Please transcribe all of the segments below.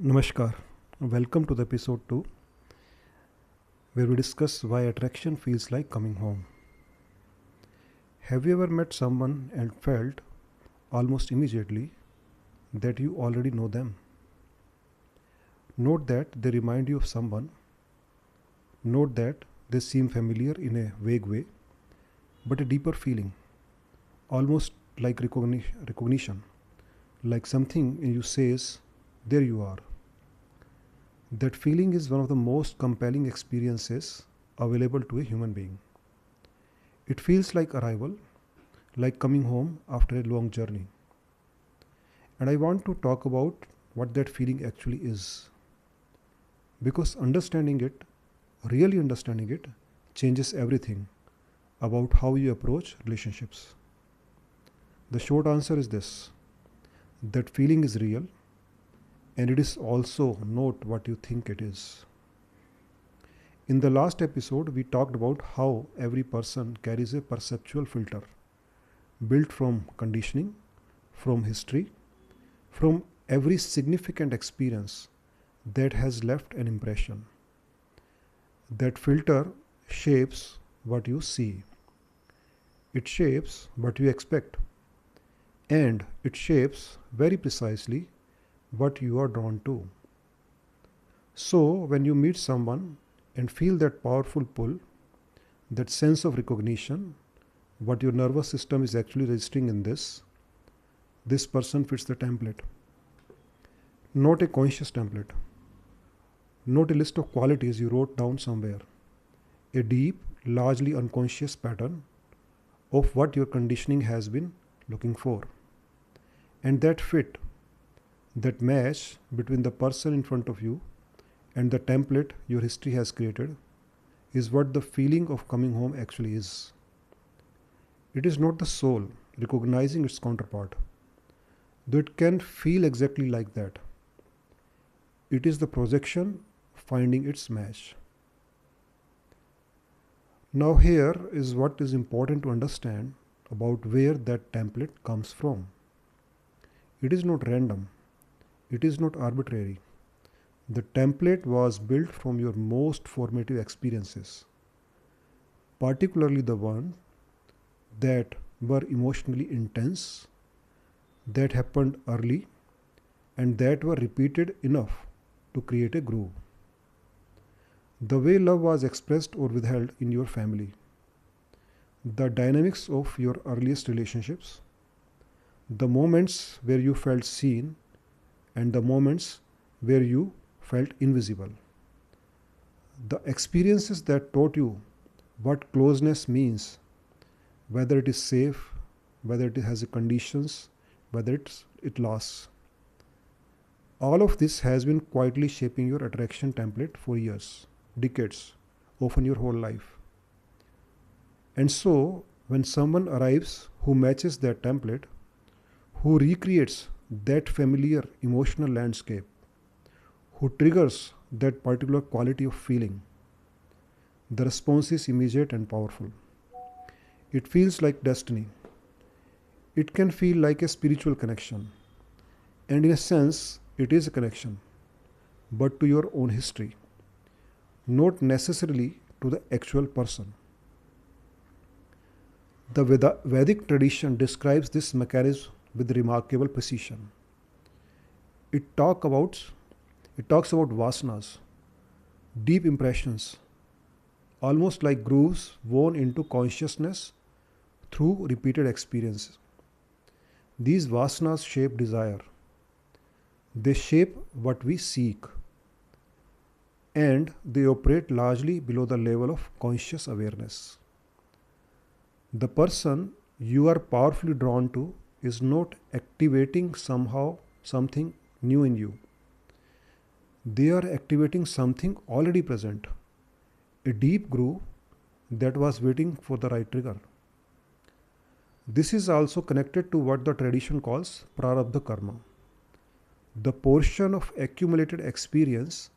Namaskar. Welcome to the episode 2 where we discuss why attraction feels like coming home. Have you ever met someone and felt almost immediately that you already know them? Note that they remind you of someone. Note that they seem familiar in a vague way, but a deeper feeling, almost like recognition, like something in you says, there you are. That feeling is one of the most compelling experiences available to a human being. It feels like arrival, like coming home after a long journey. And I want to talk about what that feeling actually is. Because understanding it, really understanding it, changes everything about how you approach relationships. The short answer is this: that feeling is real, and it is also not what you think it is. In the last episode, we talked about how every person carries a perceptual filter built from conditioning, from history, from every significant experience that has left an impression. That filter shapes what you see, it shapes what you expect, and it shapes very precisely what you are drawn to. So, when you meet someone and feel that powerful pull, that sense of recognition, what your nervous system is actually registering in this person fits the template. Not a conscious template, not a list of qualities you wrote down somewhere. A deep, largely unconscious pattern of what your conditioning has been looking for. And that fit, that match between the person in front of you and the template your history has created is what the feeling of coming home actually is. It is not the soul recognizing its counterpart, though it can feel exactly like that. It is the projection finding its match. Now, here is what is important to understand about where that template comes from. It is not random, it is not arbitrary. The template was built from your most formative experiences, particularly the ones that were emotionally intense, that happened early, and that were repeated enough to create a groove. The way love was expressed or withheld in your family, the dynamics of your earliest relationships, the moments where you felt seen, and the moments where you felt invisible. The experiences that taught you what closeness means, whether it is safe, whether it has conditions, whether it lasts. All of this has been quietly shaping your attraction template for years, decades, often your whole life. And so, when someone arrives who matches that template, who recreates that familiar emotional landscape, who triggers that particular quality of feeling, the response is immediate and powerful. It feels like destiny. It can feel like a spiritual connection. And in a sense, it is a connection, but to your own history, not necessarily to the actual person. The Vedic tradition describes this mechanism with remarkable precision. It, talk about, it talks about vasanas, deep impressions, almost like grooves worn into consciousness through repeated experiences. These vasanas shape desire. They shape what we seek, and they operate largely below the level of conscious awareness. The person you are powerfully drawn to is not activating somehow something new in you. They are activating something already present, a deep groove that was waiting for the right trigger. This is also connected to what the tradition calls prarabdha karma, the portion of accumulated experience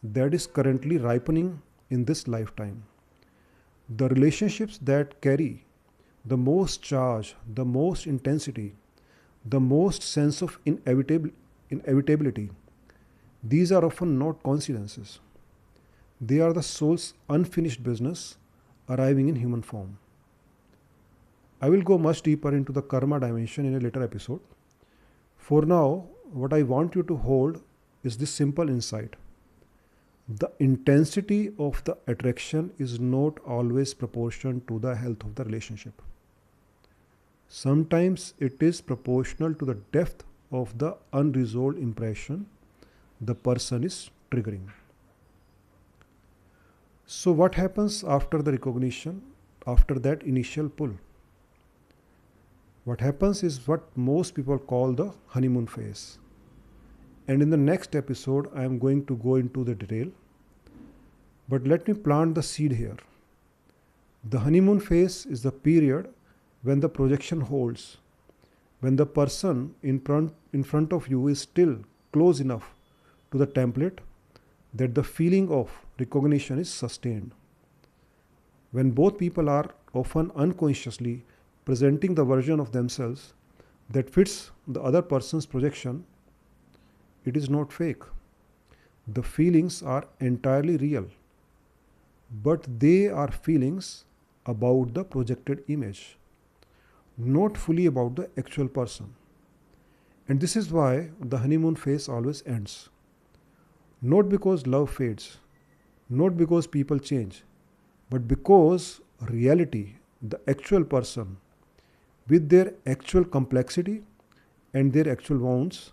that is currently ripening in this lifetime. The relationships that carry the most charge, the most intensity, the most sense of inevitability, These are often not coincidences. They are the soul's unfinished business arriving in human form. I will go much deeper into the karma dimension in a later episode. For now, what I want you to hold is this simple insight. The intensity of the attraction is not always proportional to the health of the relationship. Sometimes it is proportional to the depth of the unresolved impression the person is triggering. So, what happens after the recognition, after that initial pull? What happens is what most people call the honeymoon phase. And in the next episode, I am going to go into the detail. But let me plant the seed here. The honeymoon phase is the period when the projection holds, when the person in front of you is still close enough to the template that the feeling of recognition is sustained. When both people are often unconsciously presenting the version of themselves that fits the other person's projection, it is not fake. The feelings are entirely real, but they are feelings about the projected image, not fully about the actual person. And this is why the honeymoon phase always ends. Not because love fades, not because people change, but because reality, the actual person, with their actual complexity and their actual wounds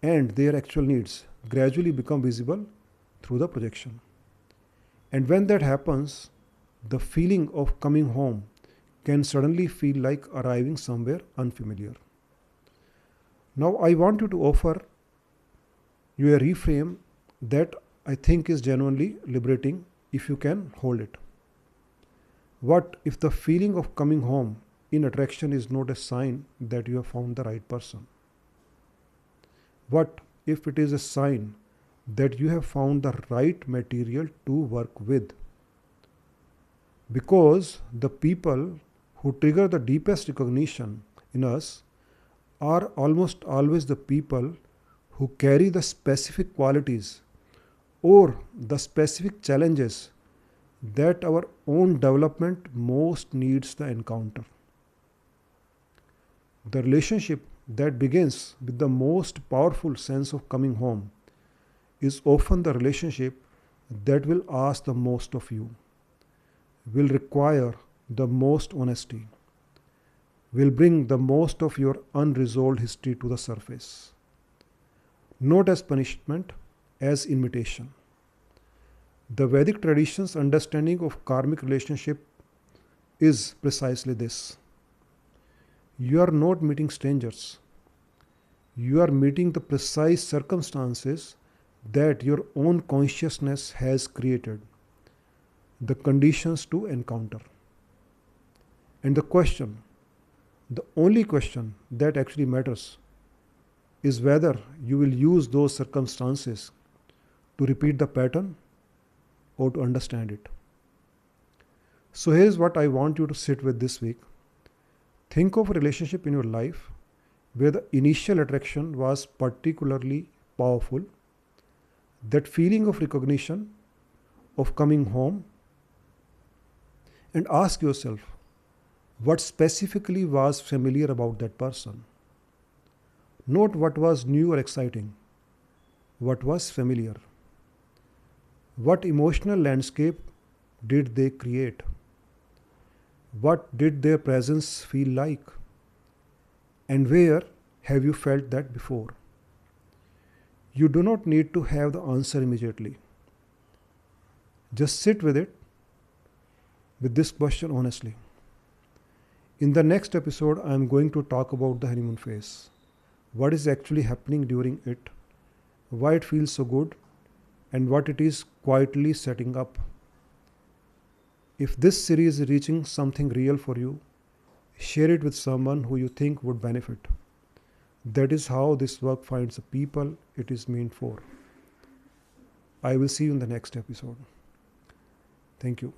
and their actual needs, gradually become visible through the projection. And when that happens, the feeling of coming home can suddenly feel like arriving somewhere unfamiliar. Now, I want you to offer you a reframe that I think is genuinely liberating if you can hold it. What if the feeling of coming home in attraction is not a sign that you have found the right person? What if it is a sign that you have found the right material to work with? Because the people who trigger the deepest recognition in us are almost always the people who carry the specific qualities or the specific challenges that our own development most needs the encounter. The relationship that begins with the most powerful sense of coming home is often the relationship that will ask the most of you, will require the most honesty, will bring the most of your unresolved history to the surface. Not as punishment, as invitation. The Vedic tradition's understanding of karmic relationship is precisely this. You are not meeting strangers. You are meeting the precise circumstances that your own consciousness has created, the conditions to encounter. And the only question that actually matters, is whether you will use those circumstances to repeat the pattern or to understand it. So here's what I want you to sit with this week. Think of a relationship in your life where the initial attraction was particularly powerful, that feeling of recognition, of coming home, and ask yourself, what specifically was familiar about that person? Not what was new or exciting, what was familiar. What emotional landscape did they create? What did their presence feel like? And where have you felt that before? You do not need to have the answer immediately. Just sit with it, with this question honestly. In the next episode, I am going to talk about the honeymoon phase. What is actually happening during it, why it feels so good, and what it is quietly setting up. If this series is reaching something real for you, share it with someone who you think would benefit. That is how this work finds the people it is meant for. I will see you in the next episode. Thank you.